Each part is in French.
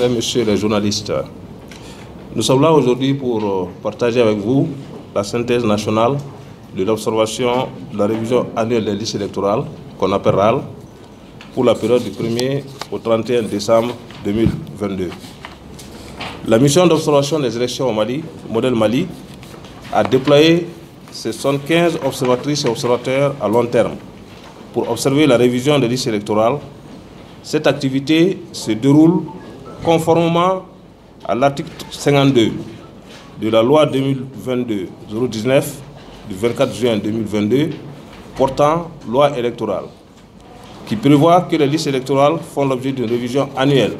Mesdames et Messieurs les journalistes, nous sommes là aujourd'hui pour partager avec vous la synthèse nationale de l'observation de la révision annuelle des listes électorales, qu'on appelle RAL, pour la période du 1er au 31 décembre 2022. La mission d'observation des élections au Mali, modèle Mali, a déployé ses 75 observatrices et observateurs à long terme pour observer la révision des listes électorales. Cette activité se déroule conformément à l'article 52 de la loi 2022-019 du 24 juin 2022 portant loi électorale, qui prévoit que les listes électorales font l'objet d'une révision annuelle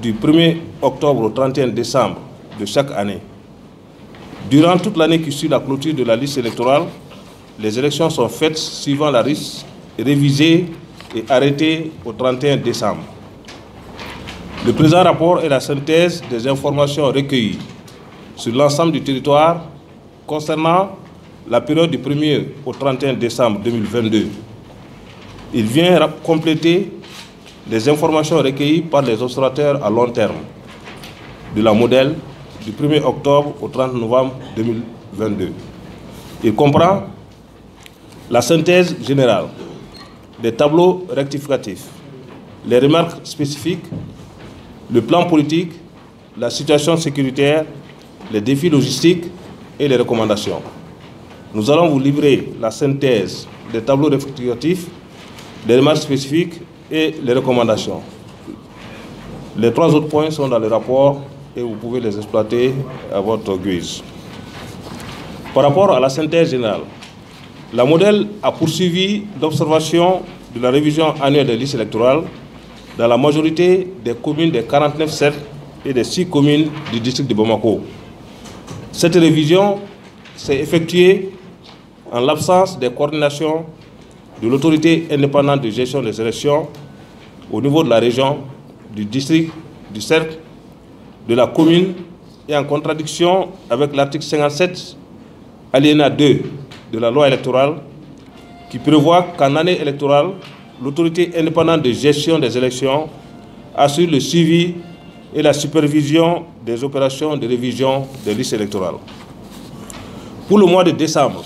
du 1er octobre au 31 décembre de chaque année. Durant toute l'année qui suit la clôture de la liste électorale, les élections sont faites suivant la liste révisée et arrêtée au 31 décembre. Le présent rapport est la synthèse des informations recueillies sur l'ensemble du territoire concernant la période du 1er au 31 décembre 2022. Il vient compléter les informations recueillies par les observateurs à long terme de la modèle du 1er octobre au 30 novembre 2022. Il comprend la synthèse générale, des tableaux rectificatifs, les remarques spécifiques, le plan politique, la situation sécuritaire, les défis logistiques et les recommandations. Nous allons vous livrer la synthèse des tableaux rectificatifs, des remarques spécifiques et les recommandations. Les trois autres points sont dans le rapport et vous pouvez les exploiter à votre guise. Par rapport à la synthèse générale, la modèle a poursuivi l'observation de la révision annuelle des listes électorales dans la majorité des communes des 49 cercles et des 6 communes du district de Bamako. Cette révision s'est effectuée en l'absence des coordinations de l'autorité indépendante de gestion des élections au niveau de la région, du district, du cercle, de la commune et en contradiction avec l'article 57, alinéa 2 de la loi électorale qui prévoit qu'en année électorale, l'autorité indépendante de gestion des élections assure le suivi et la supervision des opérations de révision des listes électorales. Pour le mois de décembre,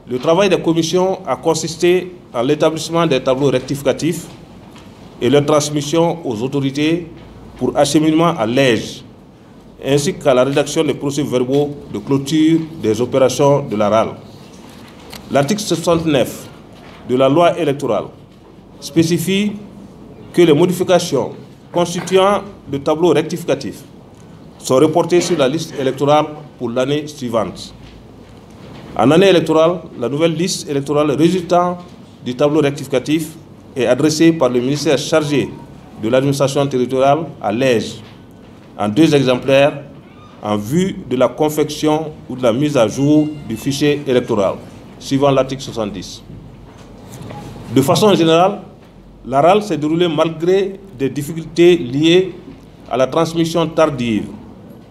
le travail des commissions a consisté en l'établissement des tableaux rectificatifs et leur transmission aux autorités pour acheminement à l'EGE, ainsi qu'à la rédaction des procès-verbaux de clôture des opérations de la RAL. L'article 69 de la loi électorale spécifie que les modifications constituant le tableau rectificatif sont reportées sur la liste électorale pour l'année suivante. En année électorale, la nouvelle liste électorale résultant du tableau rectificatif est adressée par le ministère chargé de l'administration territoriale à l'EGE en 2 exemplaires en vue de la confection ou de la mise à jour du fichier électoral, suivant l'article 70. De façon générale, la RAL s'est déroulée malgré des difficultés liées à la transmission tardive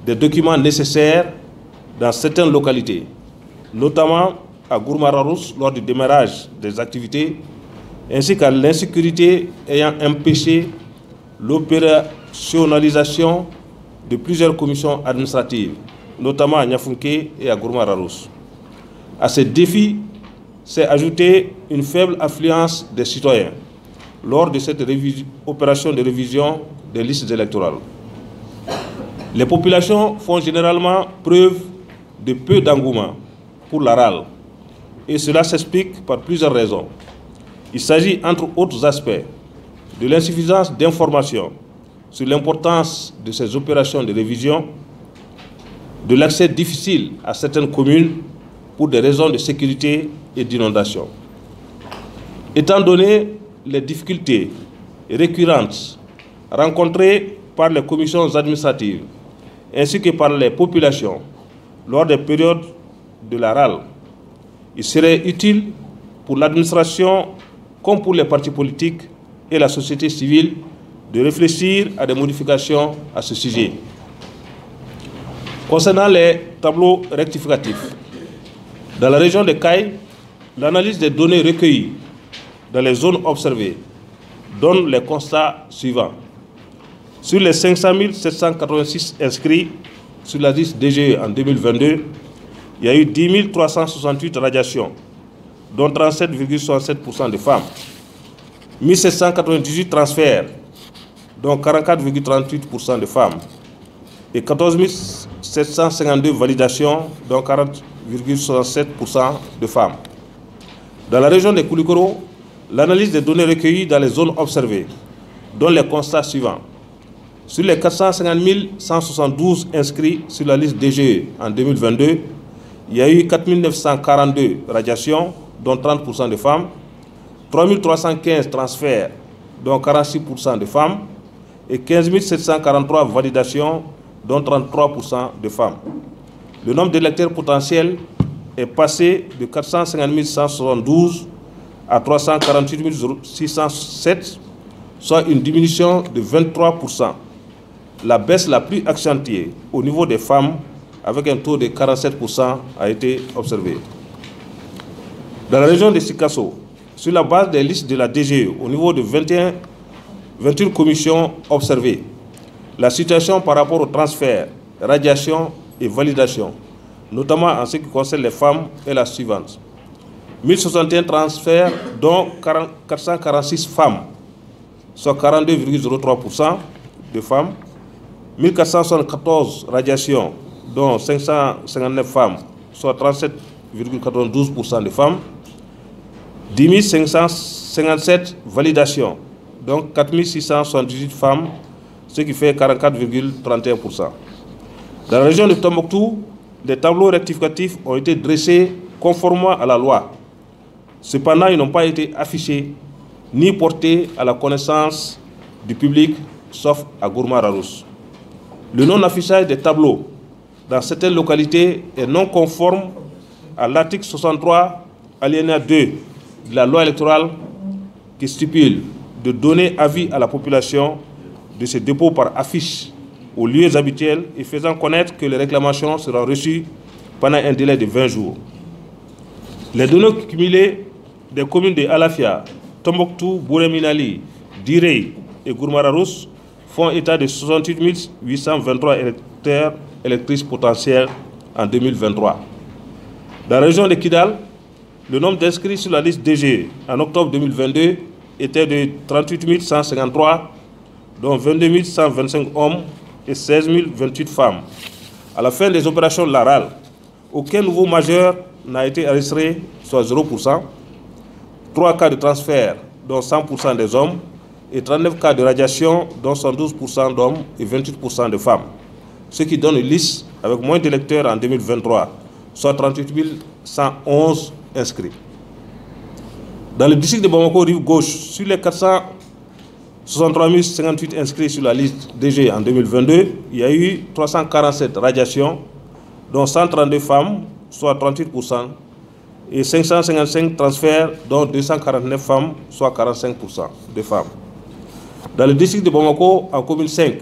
des documents nécessaires dans certaines localités, notamment à Gourmararous lors du démarrage des activités, ainsi qu'à l'insécurité ayant empêché l'opérationnalisation de plusieurs commissions administratives, notamment à Niafunké et à Gourmararous. À ces défis s'est ajoutée une faible affluence des citoyens lors de cette opération de révision des listes électorales. Les populations font généralement preuve de peu d'engouement pour la RAL, et cela s'explique par plusieurs raisons. Il s'agit, entre autres aspects, de l'insuffisance d'informations sur l'importance de ces opérations de révision, de l'accès difficile à certaines communes pour des raisons de sécurité et d'inondation. Étant donné les difficultés récurrentes rencontrées par les commissions administratives ainsi que par les populations lors des périodes de la RAL, il serait utile pour l'administration comme pour les partis politiques et la société civile de réfléchir à des modifications à ce sujet. Concernant les tableaux rectificatifs, dans la région de Caille, l'analyse des données recueillies dans les zones observées donne les constats suivants. Sur les 500 786 inscrits sur la liste DGE en 2022, il y a eu 10 368 radiations, dont 37,67% de femmes. 1798 transferts, dont 44,38% de femmes. Et 14 752 validations, dont 40,67% de femmes. Dans la région de Koulikoro, l'analyse des données recueillies dans les zones observées donne les constats suivants. Sur les 450 172 inscrits sur la liste DGE en 2022, il y a eu 4 942 radiations, dont 30% de femmes, 3 315 transferts, dont 46% de femmes, et 15 743 validations, dont 33% de femmes. Le nombre d'électeurs potentiels est passé de 450 172 à 348 607, soit une diminution de 23%. La baisse la plus accentuée au niveau des femmes, avec un taux de 47%, a été observée. Dans la région de Sikasso, sur la base des listes de la DGE, au niveau de 21 commissions observées, la situation par rapport au transfert, radiation et validation, notamment en ce qui concerne les femmes, est la suivante. 1061 transferts, dont 446 femmes, soit 42,03% de femmes, 1474 radiations, dont 559 femmes, soit 37,92% de femmes, 10 557 validations, donc 4678 femmes, ce qui fait 44,31%. Dans la région de Tombouctou, les tableaux rectificatifs ont été dressés conformément à la loi. Cependant, ils n'ont pas été affichés ni portés à la connaissance du public, sauf à Gourma-Rarous. Le non-affichage des tableaux dans certaines localités est non conforme à l'article 63, alinéa 2 de la loi électorale qui stipule de donner avis à la population de ces dépôts par affiche aux lieux habituels et faisant connaître que les réclamations seront reçues pendant un délai de 20 jours. Les données cumulées des communes de Alafia, Tombouctou, Bouré-Minali, Direy et Gourma-Rarous font état de 68 823 électeurs électrices potentiels en 2023. Dans la région de Kidal, le nombre d'inscrits sur la liste DG en octobre 2022 était de 38 153, dont 22 125 hommes et 16 028 femmes. À la fin des opérations LARAL, aucun nouveau majeur n'a été enregistré, soit 0%, 3 cas de transfert, dont 100% des hommes, et 39 cas de radiation, dont 112% d'hommes et 28% de femmes. Ce qui donne une liste avec moins d'électeurs en 2023, soit 38 111 inscrits. Dans le district de Bamako, rive gauche, sur les 463 058 inscrits sur la liste DG en 2022, il y a eu 347 radiations, dont 132 femmes, soit 38%, et 555 transferts, dont 249 femmes, soit 45% de femmes. Dans le district de Bamako, en commune 5,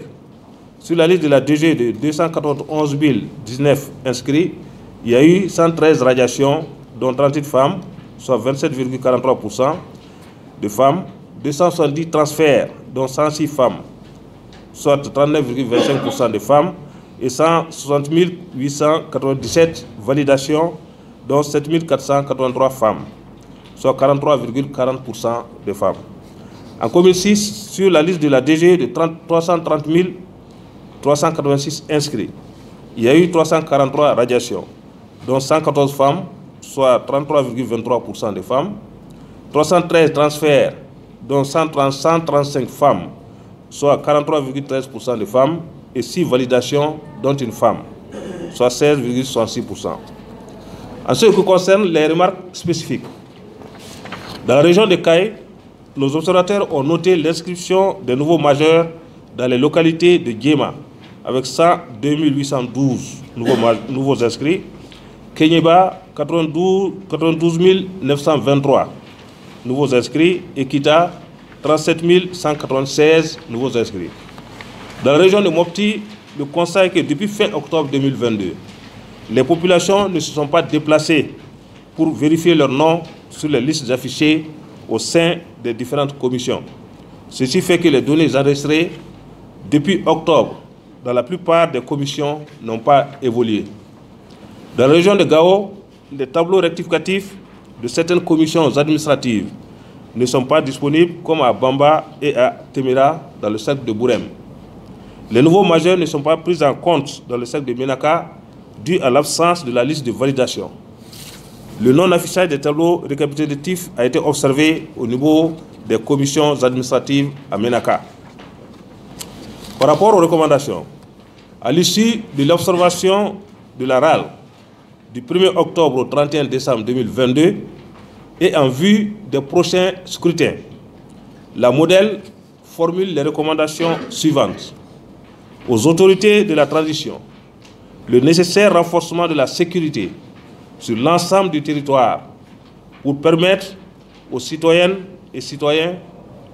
sur la liste de la DG de 291 019 inscrits, il y a eu 113 radiations, dont 38 femmes, soit 27,43% de femmes, 270 transferts, dont 106 femmes, soit 39,25% de femmes, et 160 897 validations, dont 7 483 femmes, soit 43,40% de femmes. En commune 6, sur la liste de la DG de 330 386 inscrits, il y a eu 343 radiations, dont 114 femmes, soit 33,23% de femmes, 313 transferts, dont 135 femmes, soit 43,13% de femmes, et 6 validations, dont une femme, soit 16,66%. En ce qui concerne les remarques spécifiques, dans la région de Kaye, nos observateurs ont noté l'inscription des nouveaux majeurs dans les localités de Djema, avec 102 812 nouveaux inscrits, Kenyeba, 92 923 nouveaux inscrits, et Kita, 37 196 nouveaux inscrits. Dans la région de Mopti, le constat est que depuis fin octobre 2022, les populations ne se sont pas déplacées pour vérifier leur nom sur les listes affichées au sein des différentes commissions. Ceci fait que les données enregistrées depuis octobre, dans la plupart des commissions, n'ont pas évolué. Dans la région de Gao, les tableaux rectificatifs de certaines commissions administratives ne sont pas disponibles, comme à Bamba et à Temira, dans le cercle de Bourem. Les nouveaux majeurs ne sont pas pris en compte dans le cercle de Ménaka, dû à l'absence de la liste de validation. Le non-affichage des tableaux récapitulatifs a été observé au niveau des commissions administratives à Ménaka. Par rapport aux recommandations, à l'issue de l'observation de la RAL du 1er octobre au 31 décembre 2022 et en vue des prochains scrutins, la modèle formule les recommandations suivantes. Aux autorités de la transition, le nécessaire renforcement de la sécurité sur l'ensemble du territoire pour permettre aux citoyennes et citoyens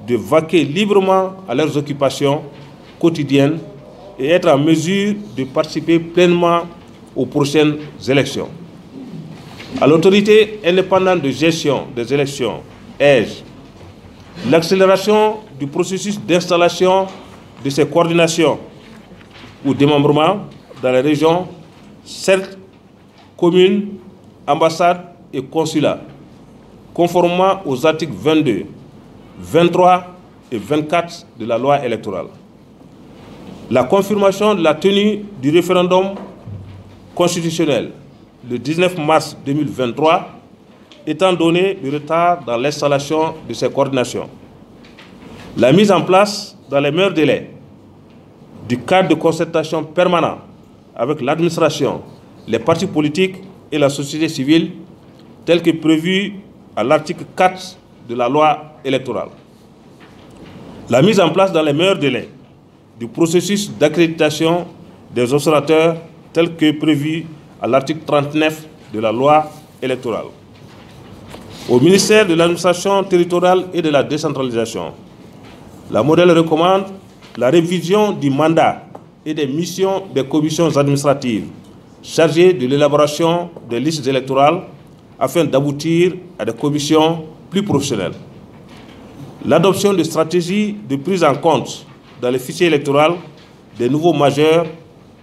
de vaquer librement à leurs occupations quotidiennes et être en mesure de participer pleinement aux prochaines élections. À l'autorité indépendante de gestion des élections, EGE, l'accélération du processus d'installation de ces coordinations ou démembrement dans les régions, certes communes, ambassades et consulats, conformément aux articles 22, 23 et 24 de la loi électorale. La confirmation de la tenue du référendum constitutionnel le 19 mars 2023, étant donné le retard dans l'installation de ces coordinations. La mise en place, dans les meilleurs délais, du cadre de concertation permanent avec l'administration, les partis politiques et la société civile, tel que prévu à l'article 4 de la loi électorale. La mise en place, dans les meilleurs délais, du processus d'accréditation des observateurs, tel que prévu à l'article 39 de la loi électorale. Au ministère de l'administration territoriale et de la décentralisation, la modèle recommande la révision du mandat et des missions des commissions administratives chargées de l'élaboration des listes électorales afin d'aboutir à des commissions plus professionnelles. L'adoption de stratégies de prise en compte dans les fichiers électoraux des nouveaux majeurs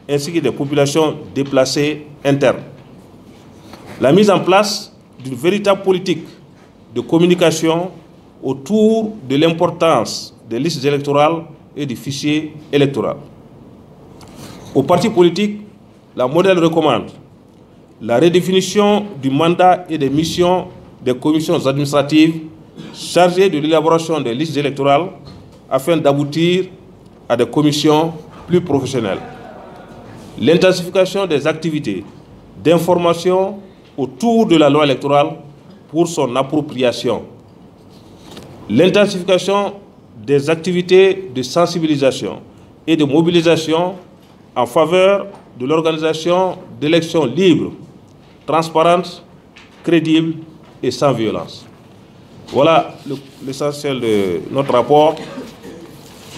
ainsi que des populations déplacées internes. La mise en place d'une véritable politique de communication autour de l'importance des listes électorales et du fichier électoral. Aux partis politiques, la modèle recommande la redéfinition du mandat et des missions des commissions administratives chargées de l'élaboration des listes électorales afin d'aboutir à des commissions plus professionnelles. L'intensification des activités d'information autour de la loi électorale pour son appropriation. L'intensification des activités de sensibilisation et de mobilisation en faveur de l'organisation d'élections libres, transparentes, crédibles et sans violence. Voilà l'essentiel de notre rapport.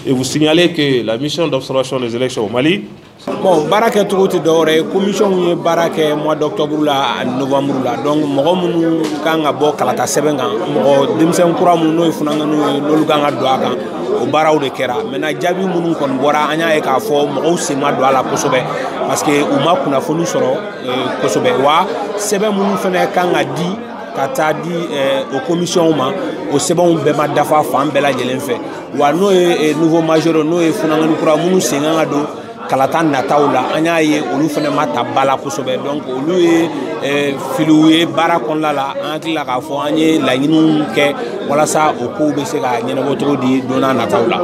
Et vous signalez que la mission d'observation des élections au Mali. Bon, Barake Tourouti Dore, commission Barake mois d'octobre à novembre là. Donc, Moromou Kanga Bo Kalata Sebenga, Moro Dimsen Kuramu no Funanganu, Noluganga Douaga, au Barao de Kera. Maintenant, Jabi Mounou Konbora, Anya Eka Fo, Moro Sema Douala Kosobe, parce que Uma Kuna Fonu Soro, Kosobe, Wa, Seben Mounou Fene Kanga di. Kata di aux commissions au sebon bema dafa fam bela jelenfe wa no e nouveau major no e funangani kura munu senga do kalata nataula anya ye olu fene mata bala kosobe donc olu e filoué bara kon la ankila ka fo anye la yinu ke wala sa o ko be se ga nyene botro di dona nataula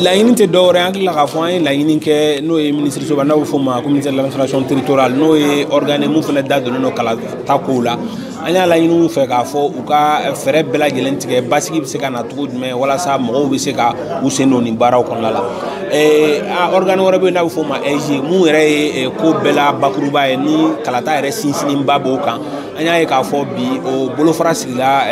la yinu te dore ankila ka fo anye la yinu ke no e ministre so bana fo ma comité de l'administration territoriale no e organe mu fene da no kalata ko la anya la yinu fe ka fo u ka fere bela jelen tige basiki be se ka na tugo dum wala sa mo be se ka useno ni baraw kon la organe wora be na fo ma EG mu re ko bela bakruba ni kalata re sinsini mbabo kan anya e ka fo bi o bolofara sigila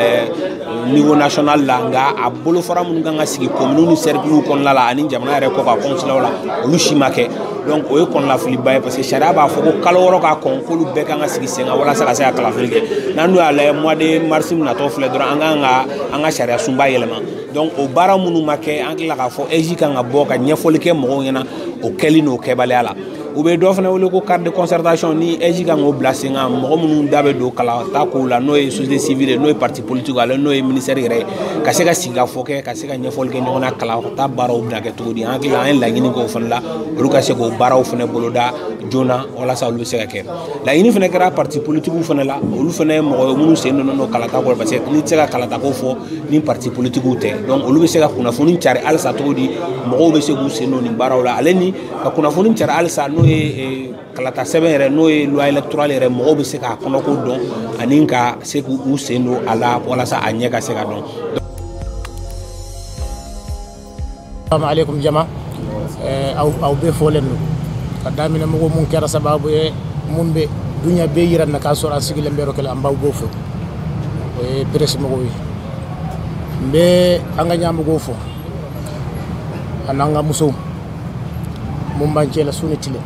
niveau national la nga a bolofara mun nga sigi commune ni cercle kon la ani jamana re ko ka consulat la lu shimake donc o e kon la fili baye parce que sharia ba fo ko kala woro ka kon ko lu be ka nga sigi senga wala sa ka sa kala fili nanu ala mois de mars na to fle dora anga sharia sumba yelema donc o baara minnu ma kɛ an tila k'a fɔ EJ kan ka bɔ ka ɲɛfɔli kɛ mɔgɔw ɲɛna o kɛli n'o kɛbaliya la u bɛ dɔ fana wele ko carte de concertation ni EJ kan k'o bila sen kan mɔgɔ minnu da bɛ don kalata kow la n'o ye société civile n'o ye parti politique ale n'o ye ministère yɛrɛ ye ka se ka sigi ka fɔ kɛ ka se ka ɲɛfɔli kɛ ɲɔgɔn na kalata baaraw bɛna kɛ cogo di an hakili la an ye laɲini k'o fana la olu ka se k'o baaraw fana boloda joona walasa olu bɛ se ka kɛ laɲini fana kɛra parti politique fana la olu fana ye mɔgɔ ye minnu sen donna kalata ko parce que n'i tɛ se ka kalata ko fɔ ni parti politique tɛ donc olu bɛ se ka kunnafoni cari halisa cogo di mɔgɔw bɛ se k'u sen don nin baaraw la ale ni ka kunnafoni cari halisa n'o ye kalata sɛbɛn yɛrɛ n'o ye loi électorale yɛrɛ mɔgɔw bɛ se k'a kɔnɔko dɔn ani ka se k'u sen don a la walasa a ɲɛ ka se ka dɔn. Assalamu alaikum jama aw be folen no ka damina mɔgɔ mun kɛra sababu ye mun be dunya be yiran na ka sɔrɔ a sigilen bɛ yɔrɔ kelen an b'aw b'o fɔ o ye presse mɔgɔw ye n bɛ an ka ɲɛmɔgɔw fɔ ani an ka musow mun b'an cɛla su ni tile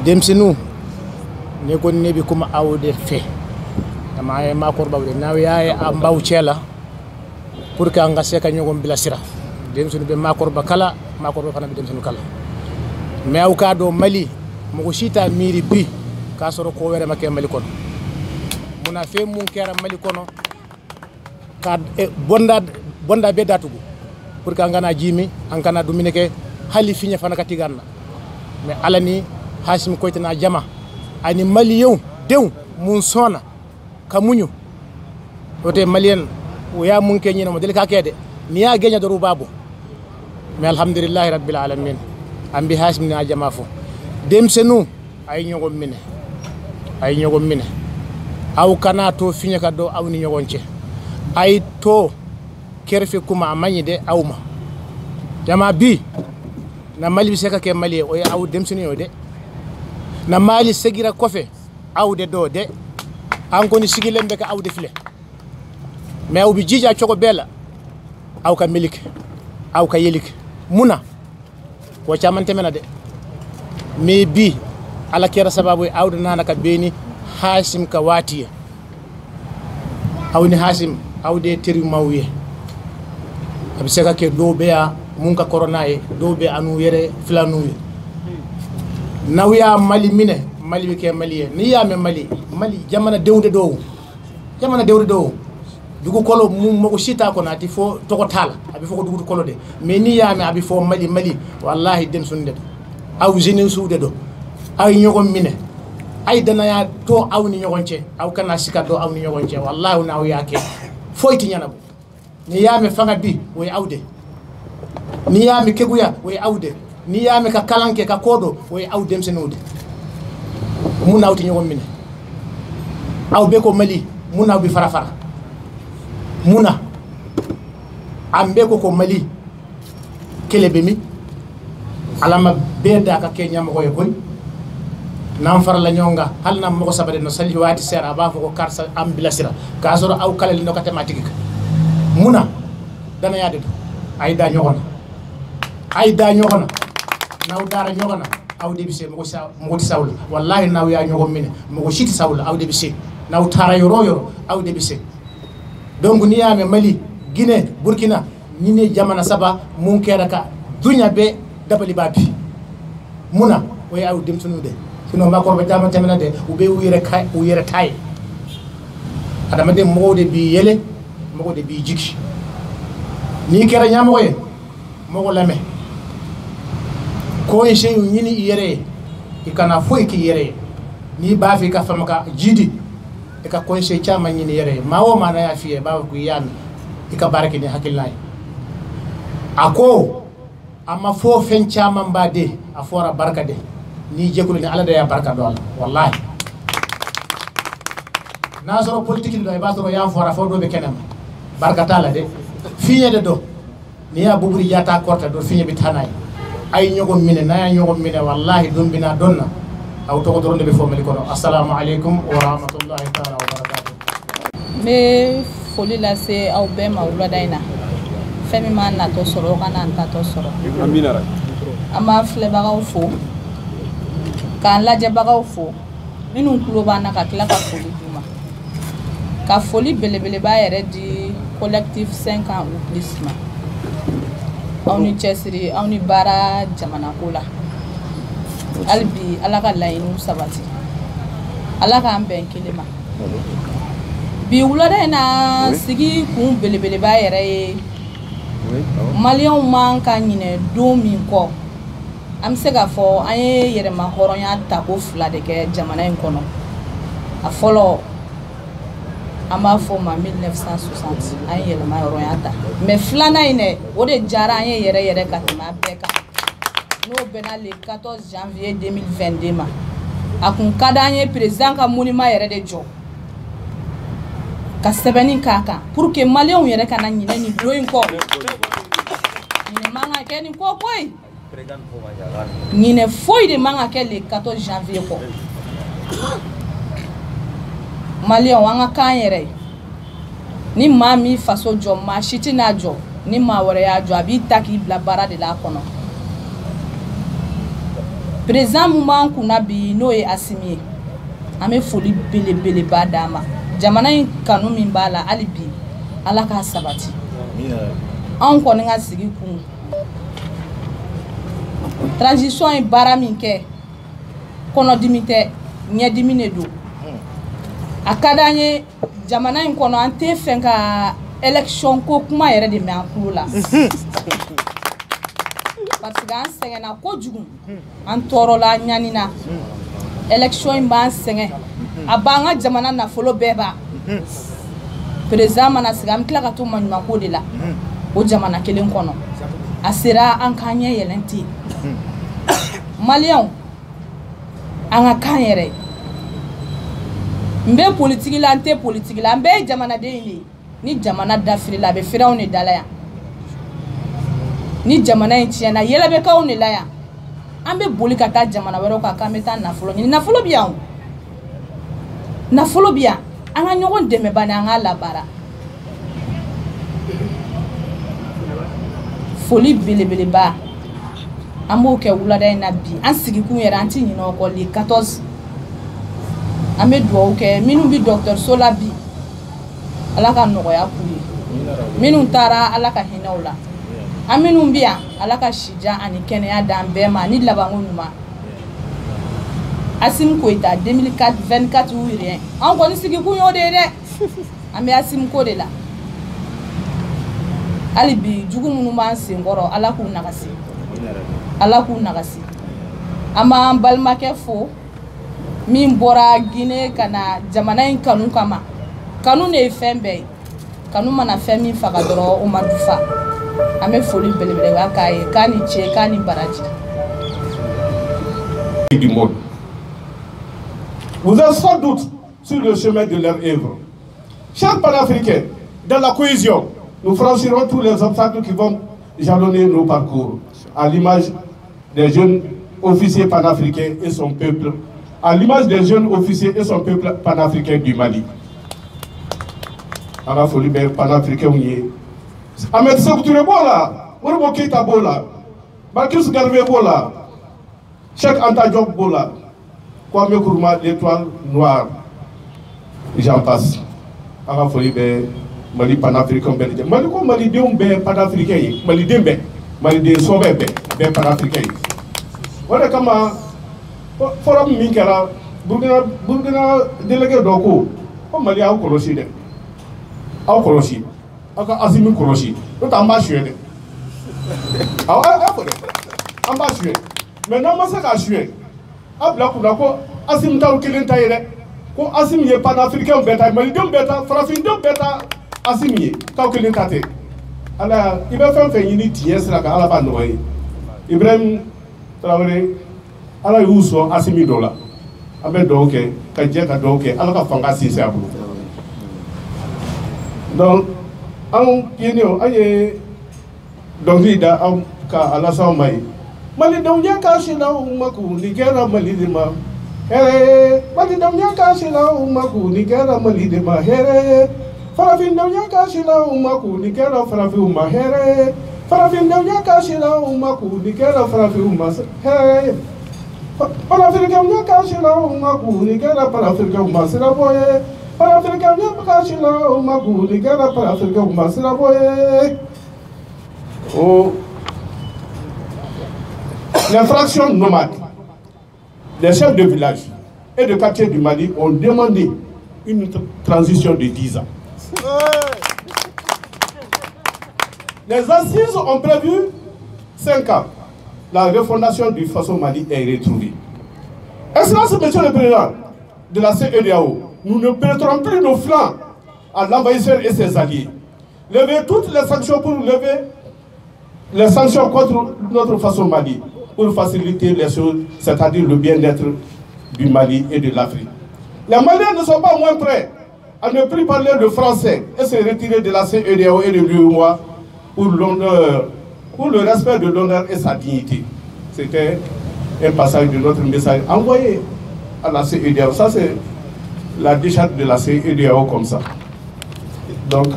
denmisɛnninw ne ko ne bɛ kuma aw de fɛ dama ye maakɔrɔbaw de n'aw y'a ye an b'aw cɛla pour que an ka se ka ɲɔgɔn bilasira denmisɛnninw bɛ maakɔrɔba kala maakɔrɔba fana bɛ denmisɛnninw kala mais aw k'a dɔn Mali mɔgɔ si t'a miiri bi k'a sɔrɔ ko wɛrɛ ma kɛ Mali kɔnɔ munna fɛn mun kɛra Mali kɔnɔ ka bonda bɛ datugu pour que an kana ji min an kana dumuni kɛ hali fiɲɛ fana ka tigɛ an na mais Ala ni Hasim Koyita n'a jama ani maliyɛnw denw mun sɔnna ka muɲu o tɛ maliyɛn o y'a mun kɛ ɲinɛ ma deli ka kɛ dɛ n'i y'a gɛɲɛ dɔrɔn u b'a bɔ mais alhamdulilahi rabbil alamin an bɛ Hasim n'a jama fɔ denmisɛnninw a ye ɲɔgɔn minɛ aw kana to fiɲɛ ka don aw ni ɲɔgɔn cɛ a ye to kɛrɛfɛ kuma a man ɲi dɛ aw ma jama bi na Mali bɛ se ka kɛ Mali ye o ye aw denmisɛnninw ye dɛ na Mali segira kɔfɛ aw de dɔ dɛ an kɔni sigilen bɛ ka aw de filɛ mais aw bɛ jija cogo bɛɛ la aw ka meleke aw ka yeleke mun na ko caman tɛmɛna dɛ mais bi Ala kɛra sababu ye aw de nana ka bɛn ni Hasim ka waati ye aw ni Hasim aw de terimaw ye a bɛ se ka kɛ dɔw bɛ yan mun ka kɔrɔ n'a ye dɔw bɛ anu yɛrɛ filaninw ye n'aw y'a Mali minɛ Mali bɛ kɛ Mali ye n'i y'a mɛn Mali jamanadenw de don dugukolo mun mɔgɔ si t'a kɔnɔ a tɛ fɔ tɔgɔ t'a la a bɛ fɔ ko dugukolo de mais n'i y'a mɛn a bɛ fɔ Mali walahi denmisɛnninw de don aw jeunesse de don aw ye ɲɔgɔn minɛ a ye danaya to aw ni ɲɔgɔn cɛ aw kana sika dɔn aw ni ɲɔgɔn cɛ walahi n'aw y'a kɛ foyi tɛ ɲɛnabɔ n'i y'a mɛn fanga bi o ye aw de n'i y'a mɛn keguya o ye aw de n'i y'a mɛn ka kalan kɛ ka ko dɔn o ye aw denmisɛnninw de mun n'aw tɛ ɲɔgɔn minɛ aw bɛɛ ko Mali mun n'aw bɛ fara fara mun na an bɛɛ ko Mali kɛlɛ bɛ min Ala ma bɛɛ da ka kɛ ɲɛmɔgɔ ye koyi n'an farala ɲɔgɔn kan hali na mɔgɔ saba de nɔ sali waati sera a b'a fɔ ko karisa an bilasira k'a sɔrɔ aw kalalen dɔ ka tɛmɛ a tigi kan mun na danaya de don a ye da ɲɔgɔn na n'aw dara ɲɔgɔn na aw de bɛ se mɔgɔ tɛ s'aw la walahi n'aw y'a ɲɔgɔn minɛ mɔgɔ si tɛ s'aw la aw de bɛ se n'aw taara yɔrɔ o yɔrɔ aw de bɛ se donc n'i y'a mɛn Mali Guinée Burkina ni ne jamana saba mun kɛra ka dunya bɛɛ dabali b'a bi mun na o ye aw denmisɛnninw de sinon maakɔrɔba caman tɛmɛna dɛ u bɛ u yɛrɛ ta ye adamaden mɔgɔw de b'i yɛlɛ mɔgɔw de b'i jigi n'i kɛra ɲɛmɔgɔ ye mɔgɔ lamɛn ko in se ɲini i yɛrɛ ye i kana foyi k'i yɛrɛ ye n'i b'a fɛ i ka fama ka jidi i ka conseil caman ɲini i yɛrɛ ye maa o maa na y'a f'i ye i b'a fɔ ko i y'a mɛn i ka baara kɛ ni hakilina ye a ko a ma fɔ fɛn caman b'a den a fɔra barika de n'i jɛkulu ni Ala de y'a barika dɔn a la wallahi n'a sɔrɔ politique dɔ i b'a sɔrɔ y'a fɔra fɔ dɔ bɛ kɛnɛ ma barika t'a la dɛ fiɲɛ de don n'i y'a buburi ja t'a kɔrɔta dɔn fiɲɛ bɛ taa n'a ye a ye ɲɔgɔn minɛ n'a ye ɲɔgɔn minɛ wallahi don bina dɔn na aw tɔgɔ dɔrɔn de bɛ fɔ Mali kɔnɔ assalamu alaikum wa rahmatullahi ta'ala wa barakatuh. N bɛ foli lase aw bɛɛ ma wulada in na fɛn min m'a natɔ sɔrɔ o kana n tatɔ sɔrɔ an b'a filɛbagaw fo k'an lajɛbagaw fo minnu tulo b'an na ka tila ka foli d'u ma ka foli belebeleba yɛrɛ di collectif 5 ans ou plus ma aw ni cɛsiri aw ni baara jamana ko la hali bi ala ka laɲiniw sabati ala k'an bɛn kelen ma bi wulada in na sigi kun belebeleba yɛrɛ ye maliyɛnw man ka ɲinɛ don min kɔ an bɛ se k'a fɔ an ye yɛrɛma hɔrɔnya tako 2 de kɛ jamana in kɔnɔ a fɔlɔ an b'a fɔ ma 1960 an ye yɛlɛma hɔrɔnya ta mais filanan in dɛ o de jara an ye yɛrɛ ka tɛmɛ a bɛɛ kan n'o bɛnna le 14 janvier 2022 ma a kun ka d'an ye président ka monument yɛrɛ de jɔ ka sɛbɛnni k'a kan pour que maliyɛnw yɛrɛ kana ɲinɛ nin don in kɔ ɲinɛ man ka kɛ nin kɔ koyi ɲinɛ foyi de man ka kɛ le 14 janvier kɔ maliyɛnw an ka kan yɛrɛ ye ni maa min faso jɔ maa si tɛ n'a jɔ ni maa wɛrɛ y'a jɔ a b'i ta k'i bila baara de la kɔnɔ président mun b'an kunna bi n'o ye Asimi ye an bɛ foli belebeleba d'a ma jamana in kanu min b'a la hali bi ala k'a sabati anw kɔni ka sigi kun transition ye baara min kɛ kɔnɔdimi tɛ ɲɛdimi de don a ka d'an ye jamana in kɔnɔ an tɛ fɛ ka élection ko kuma yɛrɛ de mɛn an tulo la parce que an sɛgɛnna kojugu an tɔɔrɔla ɲanina élection in b'an sɛgɛn a b'an ka jamana nafolo bɛɛ ban président mana sigi an bɛ tila ka to maɲumanko de la o jamana kelen kɔnɔ a sera an k'an ɲɛ yɛlɛn ten maliyɛnw an ka kan yɛrɛ n bɛ politiki la n tɛ politiki la an bɛɛ ye jamanaden de ye ni jamana dafirila a bɛ fɛrɛ anw de da la yan ni jamana in tiɲɛna yɛlɛ bɛ k'anw de la yan an bɛ boli ka taa jamana wɛrɛw kan k'an bɛ taa nafolo ɲini nafolo bɛ yan nafolo bɛ yan an ka ɲɔgɔn dɛmɛ bani an k'a labaara foli belebeleba an b'o kɛ wulada in na bi an sigikun yɛrɛ an tɛ ɲinɛ o kɔ le 14 an bɛ dugawu kɛ minnu bɛ dɔgɔtɔrɔso la bi ala ka nɔgɔya k'u ye minnu taara ala ka hinɛ u la an minnu bɛ yan ala ka sijan ani kɛnɛya d'an bɛɛ ma ni labanko ɲuman Assimi Koita 2024 y'u yɛrɛ an kɔni sigikun y'o de ye dɛ an bɛ Assimi ko de la hali bi jugu minnu b'an senkɔrɔ ala k'u nagasi ala k'u nagasi an b'an balimakɛ fo min bɔra Guinée ka na jamana in kanu kama kanu de ye fɛn bɛɛ ye kanu mana fɛn min faga dɔrɔn o ma dufa an bɛ foli belebeleba k'a ye k'a ni ce k'a ni baraji. Du monde. Vous êtes sans doute sur le chemin de leur œuvre. Chers panafricains, dans la cohésion, nous franchirons tous les obstacles qui vont jalonner nos parcours, à l'image des jeunes officiers panafricains et son peuple, à l'image des jeunes officiers et son peuple panafricain du Mali. À la folie panafricain, Ahmed Sékou Touré Bola, Modibo Keïta Bola, Marcus Garvey Bola, Cheikh Anta Diop Bola, Kwame Nkrumah, l'étoile noire, j'en passe. À la folie Mali panafricain, Mali ko Mali denw bɛɛ panafricain ye, Mali den bɛɛ, Mali den sɔbɛ bɛɛ panafricain ye. O de kama forum min kɛra Burkina délégué dɔ ko Mali y'aw kɔlɔsi dɛ, aw kɔlɔsi, aw ka Assimi kɔlɔsi, n'o tɛ an b'a suyɛ dɛ. Awɔ a fɔ dɛ, an b'a suyɛ, mais n'an ma se k'a suyɛ, a bila kunna ko Assimi t'aw kelen ta ye dɛ, ko Assimi ye panafricain bɛɛ ta ye, Malidenw bɛɛ ta, farafindenw bɛɛ ta Assimi ye, k'aw kelen ta tɛ. Ala i bɛ fɛn fɛn ɲini tiɲɛ sira kan Ala b'a nɔgɔya ye. Ibrahim Traoré, Ala y'u sɔn Assimi dɔ la, an bɛ dugawu kɛ ka jɛ ka dugawu kɛ Ala ka fanga sinsin a bolo. Donc an yenio an ye dɔnkili da aw ka Ala s'aw ma ye. Malidenw ɲɛ ka sila u ma k'u ni kɛra Mali de ma hɛrɛ, Malidenw ɲɛ ka sila u ma k'u ni kɛra Mali de ma hɛrɛ, farafindenw ɲɛ ka sila u ma k'u ni kɛra farafinw ma hɛrɛ, farafindenw ɲɛ ka sila u ma k'u ni kɛra farafinw ma hɛrɛ, panafricainw ɲɛ ka sila u ma k'u ni kɛra panafricainw ma sirabɔ ye, Les fractions nomades, les chefs de village et de quartier du Mali ont demandé une transition de 10 ans. Les assises ont prévu 5 ans. La refondation du Faso Mali est retrouvée. Excellence, Monsieur le Président de la CEDEAO, nous ne prêterons plus nos flancs à l'envahisseur et ses alliés. Levez toutes les sanctions pour lever les sanctions contre notre Faso Mali, pour faciliter les choses, c'est-à-dire le bien-être du Mali et de l'Afrique. Les Maliens ne sont pas moins prêts à ne plus parler le français et se retirer de la CEDEAO et de l'UEMOA pour l'honneur, pour le respect de l'honneur et sa dignité. C'était un passage de notre message envoyé à la CEDEAO. Ça, c'est la décharge de la CEDEAO comme ça. Donc,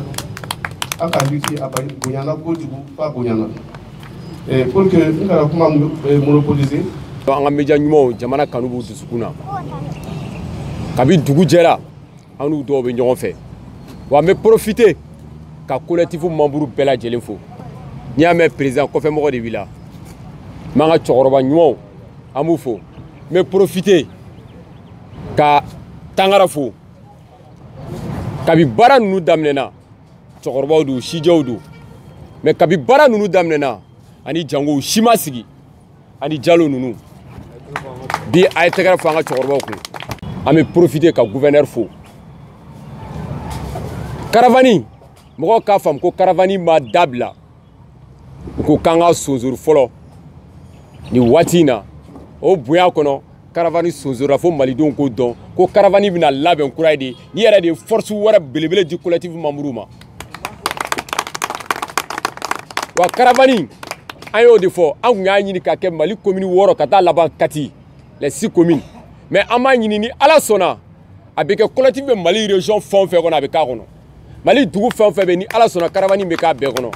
et pour que nous puissions monopoliser. An ka média ɲumanw jamana kanu b'u dusukun na kabi dugu jɛra an n'u dɔw bɛ ɲɔgɔn fɛ wa an bɛ profiter ka collectif membre bɛɛ lajɛlen fo n'i y'a mɛn président kɔfɛmɔgɔ de b'i la m'an ka cɛkɔrɔba ɲumanw an b'u fo n bɛ profiter ka tangara fo kabi baara ninnu daminɛna cɛkɔrɔbaw don sijɛw don mais kabi baara ninnu daminɛna ani jangow si ma sigi ani jalo ninnu bi a ye tɛgɛrɛ fɔ an ka cɛkɔrɔbaw kun an bɛ profiter ka gouverneur fo caravane mɔgɔw k'a faamu ko caravane ma dabila u ko k'an ka sonsori fɔlɔ nin waati in na o bonya kɔnɔ caravane sonsora fo malidenw k'o dɔn ko caravane bɛna labɛn kura ye de ni yɛrɛ de ye force wɛrɛ belebele di collectif membre ma wa caravane an y'o de fɔ an kun y'a ɲini ka kɛ Mali commune 6 ka taa laban Kati les 6 communes mais an b'a ɲini ni Ala sɔnna a bɛ kɛ collectif bɛ Mali région fɛn o fɛn kɔnɔ a bɛ k'a kɔnɔ Mali dugu fɛn o fɛn bɛ ni Ala sɔnna caravane bɛ k'a bɛɛ kɔnɔ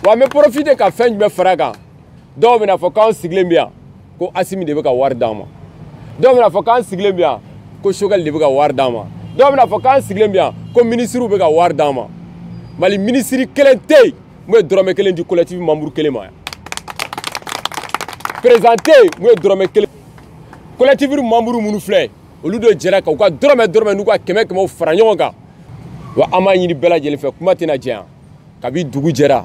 wa an bɛ profiter ka fɛn jumɛn fara a kan dɔw bɛna fɔ k'an sigilen bɛ yan ko Asimi de bɛ ka wari d'an ma dɔw bɛna fɔ k'an sigilen bɛ yan ko Choguel de bɛ ka wari d'an ma dɔw bɛna fɔ k'an sigilen bɛ yan ko ministres bɛ ka wari d'an ma Mali ministre kelen tɛ yen mun ye dɔrɔmɛ kelen di collectif membre kelen ma yan présenté mun ye dɔrɔmɛ kelen collectif membre minnu filɛ olu de jɛra ka u ka dɔrɔmɛ n'u ka kɛmɛ fara ɲɔgɔn kan wa an b'a ɲini bɛɛ lajɛlen fɛ kuma tɛna jɛyan kabi dugu jɛra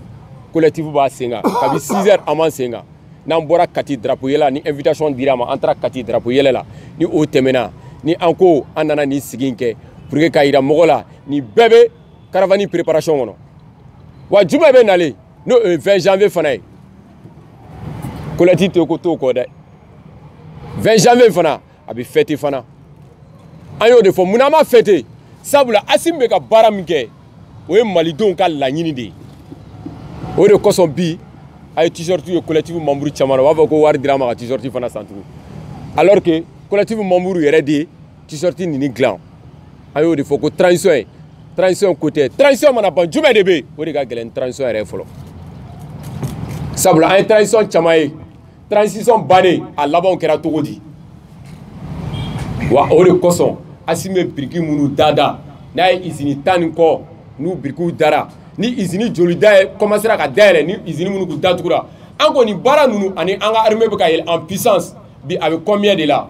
collectif b'a sen kan kabi 6 heures an b'an sen kan n'an bɔra Kati drapeau yɛlɛ ni invitation dira ma an taara Kati drapeau yɛlɛ la ni o tɛmɛna ni an ko an nana nin sigi in kɛ pour que ka yira mɔgɔ la nin bɛɛ bɛ caravane préparation kɔnɔ wa jumɛn bɛ nalen n'o 20 janvier fana ye collectif tɛ ko t'o kɔ dɛ 20 janvier fana a bɛ fêter fana an y'o de fɔ munna an ma fêter sabula Asimi bɛ ka baara min kɛ o ye malidenw ka laɲini de ye o de kosɔn bi a ye t-shirt ye collectif membre caman na u b'a fɔ ko wari dira ma ka t-shirt fana san tugun alors que collectif membre yɛrɛ de ye t-shirt ninnu dilan an y'o de fɔ ko transition ko tɛ transition mana ban jumɛn de bɛ yen o de ka gɛlɛn transition yɛrɛ fɔlɔ sabula an ye transition caman ye transition bannen a labanw kɛra cogo di wa o de kosɔn Asimi bɛ biriki minnu dada n'a ye usine 10 nin kɔ n'u birikiw dara ni usine joli da ye commencera ka dayɛlɛ ni usine minnu kun datugura an kɔni baara ninnu ani an ka armée bɛ ka yɛlɛ en puissance bi a bɛ combien de la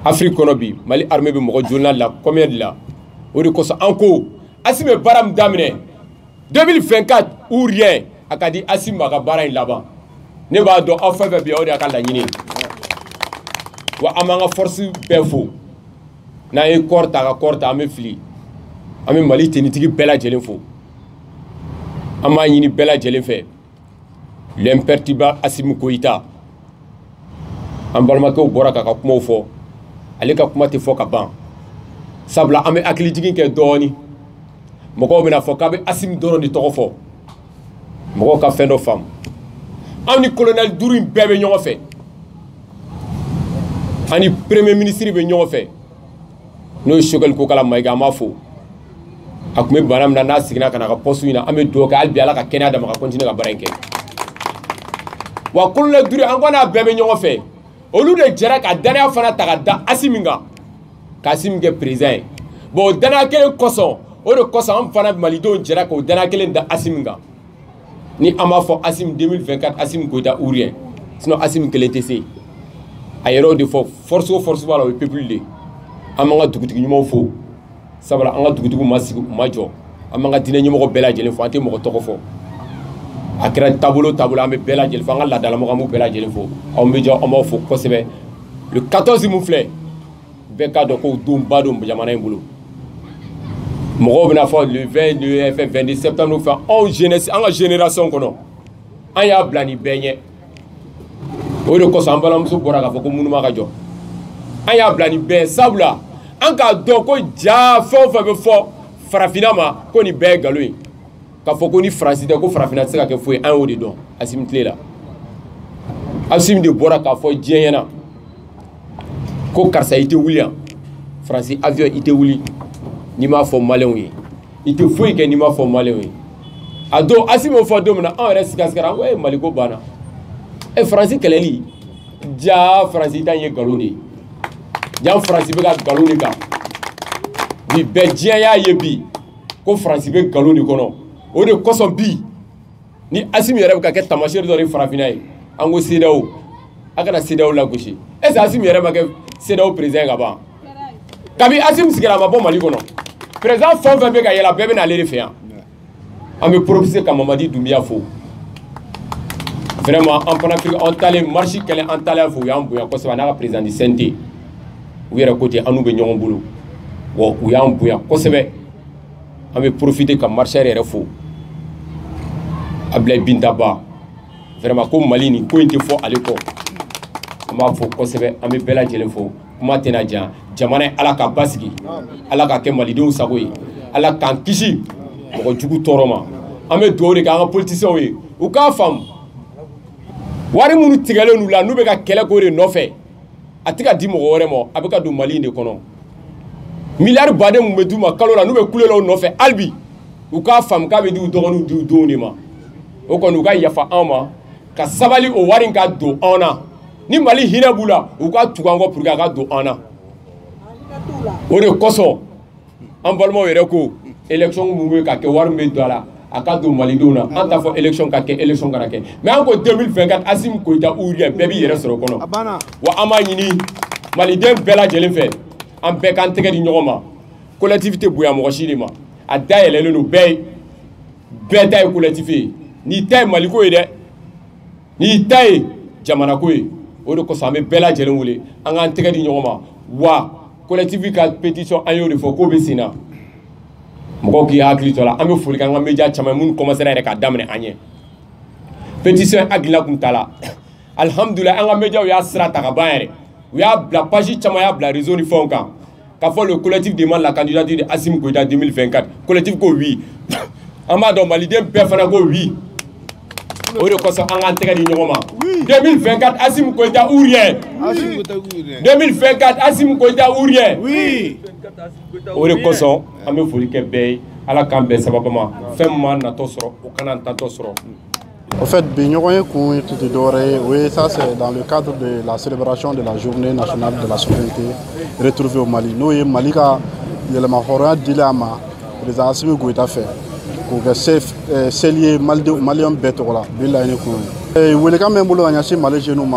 Afrique kɔnɔ bi Mali armée bɛ mɔgɔ jolina la combien de la o de kosɔn an ko Asimi bɛ baara min daminɛ 2024 ou rien a ka di Asimi ma ka baara in laban ne b'a dɔn aw fɛn fɛn bi o de y'a ka laɲini wa an b'an ka force bɛɛ fo n'an ye corps ta ka corps ta an bɛ fili an bɛ Mali tenitigi bɛɛ lajɛlen fo an b'a ɲini bɛɛ lajɛlen fɛ l'imperturbable Asimi Goïta an balimakɛw bɔra k'a ka kumaw fɔ ale ka kuma tɛ fɔ ka ban sabula an bɛ hakilijigin kɛ dɔɔni mɔgɔw bɛna fɔ k'a bɛ Asimi dɔrɔn de tɔgɔ fɔ mɔgɔw ka fɛn dɔ faamu an ni colonel Duru in bɛɛ bɛ ɲɔgɔn fɛ an ni premier ministre bɛ ɲɔgɔn fɛ n'o ye Choguel Kokala Mayiga an b'a fo a tun bɛ bana min na n'a seginna ka na a ka poste in na an bɛ dugawu kɛ hali bi Ala ka kɛnɛya d'a ma ka continuer ka baara in kɛ wa colonel Duru an ko n'a bɛɛ bɛ ɲɔgɔn fɛ olu de jɛra ka danaya fana ta ka da Asimi kan ka Asimi kɛ président ye bon dana kelen kosɔn o de kosɔn an fana malidenw jɛra k'o dana kelen da Assimi kan ni an b'a fɔ Assimi 2024 Assimi Goïta ou rien sinon Assimi kelen tɛ se a yɛrɛ de fɔ force o force b'a la o ye peuple de an b'an ka dugutigi ɲumanw fo sabula an ka dugutigiw ma sigi u ma jɔ an b'an ka diinɛ ɲɛmɔgɔ bɛɛ lajɛlen fo an tɛ mɔgɔ tɔgɔ fɔ a kɛra taabolo an bɛ bɛɛ lajɛlen fo an ka laadalamɔgɔ an b'u bɛɛ lajɛlen fo aw bɛ jɔ an b'aw fo kosɛbɛ le 14 mun filɛ bɛɛ k'a dɔn ko donba don jamana in bolo mɔgɔw bɛna fɔ le 22 septembre fɛ anw jeunesse an ka génération kɔnɔ an y'a bila nin bɛɛ ɲɛ o de kosɔn an balimamuso bɔra k'a fɔ ko munuma ka jɔ an y'a bila nin bɛɛ sabula an k'a dɔn ko ja fɛn o fɛn bɛ fɔ farafinna ma ko nin bɛɛ ye nkalon ye k'a fɔ ko ni faransi tɛ ko farafinna tɛ se ka kɛ foyi an y'o de dɔn Assimi tile la Assimi de bɔra k'a fɔ diɲɛ ɲɛna ko karisa i tɛ wuli yan faransi avion i tɛ wuli n'i m'a fɔ maliyɛnw ye i tɛ foyi kɛ n'i m'a fɔ maliyɛnw ye a don Assimi y'o fɔ don min na anw yɛrɛ sigasigara an ko Mali ko banna faransi kɛlɛli ja faransi ta ye nkalon de ye ja faransi bɛ ka nkalon de kan bi bɛɛ diɲɛ y'a ye bi ko faransi bɛ nkalon de kɔnɔ o de kosɔn bi ni Assimi yɛrɛ bɛ ka kɛ tamasiyɛn dɔ de farafinna ye an ko CEDEAO a kana CEDEAO lagosi est-ce que Assimi yɛrɛ ma kɛ CEDEAO président ka ban kabi Assimi sigira a ma bɔ Mali kɔnɔ président fɛn o fɛn bɛ ka yɛlɛ bɛɛ bɛ n'ale de fɛ yan an bɛ professeur ka Mamadi Doumbouya fo vraiment en Panafrique an taalen marche kɛlɛ an taalen fo u y'an bonya kosɛbɛ a n'a ka président du CNT u yɛrɛ ko ten an n'u bɛ ɲɔgɔn bolo wa u y'an bonya kosɛbɛ an bɛ profiter ka marcheur yɛrɛ fo Ablaye Bintaba vraiment ko Mali nin ko in tɛ fɔ ale kɔ an b'a fɔ kosɛbɛ an bɛ bɛɛ lajɛlen fo kuma tɛna jan jamana ye Ala ka basigi Ala ka kɛ malidenw sago ye Ala k'an kisi mɔgɔ jugu tɔɔrɔ ma an bɛ dugawu de kɛ an ka politiciens ye u k'a faamu wari minnu tigɛlen n'u la n'u bɛ ka kɛlɛ k'o de nɔfɛ a tɛ ka di mɔgɔ wɛrɛ ma a bɛ ka don Mali in de kɔnɔ miliyari baden mun bɛ d'u ma kalo la n'u bɛ kulela o nɔfɛ hali bi u k'a faamu k'a bɛ di u dɔgɔninw di u denw de ma o kɔni u ka yafa anw ma ka sabali o wari in ka don anw na ni Mali hinɛ b'u la u ka tugu an kɔ pour que a ka don an na o de kosɔn an balimaw yɛrɛ ko élection mun bɛ ka kɛ wari min bɛ don a la a ka don malidenw na an t'a fɔ élection ka kɛ élection kana kɛ mais an ko 2024 Assimi Goïta ou rien bɛɛ b'i yɛrɛ sɔrɔ o kɔnɔ wa an b'a ɲini maliden bɛɛ lajɛlen fɛ an bɛɛ k'an tɛgɛ di ɲɔgɔn ma collectif tɛ bonya mɔgɔ si de ma a dayɛlɛlen don bɛɛ ta ye collectif ye n'i ta ye Mali ko ye dɛ n'i ta ye jamana ko ye o de kosɔn an bɛ bɛɛ lajɛlen wele an k'an tɛgɛ di ɲɔgɔn ma wa collectif ka pétition an y'o de fɔ k'o bɛ sen na mɔgɔw k'i hakili to la an bɛ foli kɛ an ka média caman minnu commencera yɛrɛ ka daminɛ an ɲɛ pétition hakilina kun t'a la alhamdulilayi an ka médiaw y'a sira ta ka ban yɛrɛ u y'a bila page caman y'a bila réseau ni fɛnw kan k'a fɔ le collectif demande la candidature de Assimi Goïta 2024 collectif ko oui an b'a dɔn maliden bɛɛ fana ko oui o de kosɔn an k'an tɛgɛ di ɲɔgɔn ma 2024 Assimi Goïta ou rien 2024 Assimi Goïta ou rien o de kosɔn an bɛ foli kɛ bɛɛ ye Ala k'an bɛn sababu ma fɛn min ma natɔ sɔrɔ o kana n tatɔ sɔrɔ. En fait, ça c'est dans le cadre de la célébration de la journée nationale de la souveraineté retrouvée au Mali. Nous, le Mali a dit à ma président Assimi Goïta fait pour que c'est lié Malien Betola, Bila et Kou. Et vous les gars, même si vous avez Malais chez nous,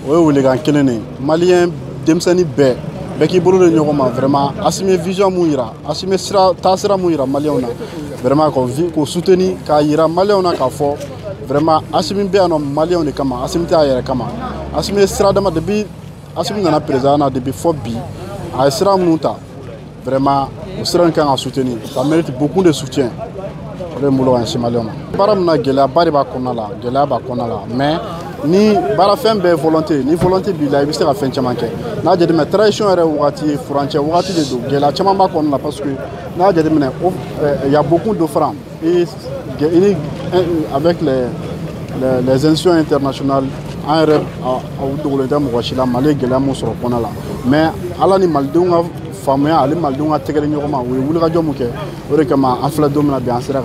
vous les gars, Malien Demsani Bé, Beki Bolo de Nyoma, vraiment, Assimi Vision Mouira, Assimi Tassera Mouira, Malien, vraiment, qu'on soutenir, Kaira, Malien, Kafo. Vraiment, Assimi Béano, Malien de Kama, Assimi Taïra Kama, Assimi Stradama depuis Assimi Nana Président depuis Fobi, à Sra Mouta. Vraiment, au Sra Kanga soutenir. Ça mérite beaucoup de soutien. Le Moulo en Malien. Paramna Gela, Bariba Konala, Gela Bakonala, mais ni Barafem be volonté, ni volonté bila, il sera fin chamanke. N'a de ma tradition est ouati, frontière, ouati de do, Gela Chamamba Konala, parce que n'a de il y a beaucoup d'offrandes. Et avec les institutions internationales, en rêve à Malais, mais à la Maldunga, famille, à la Maldunga, Tegre, ou Wulga Jomuke, ou Rekama, Afla Domina, bien, c'est la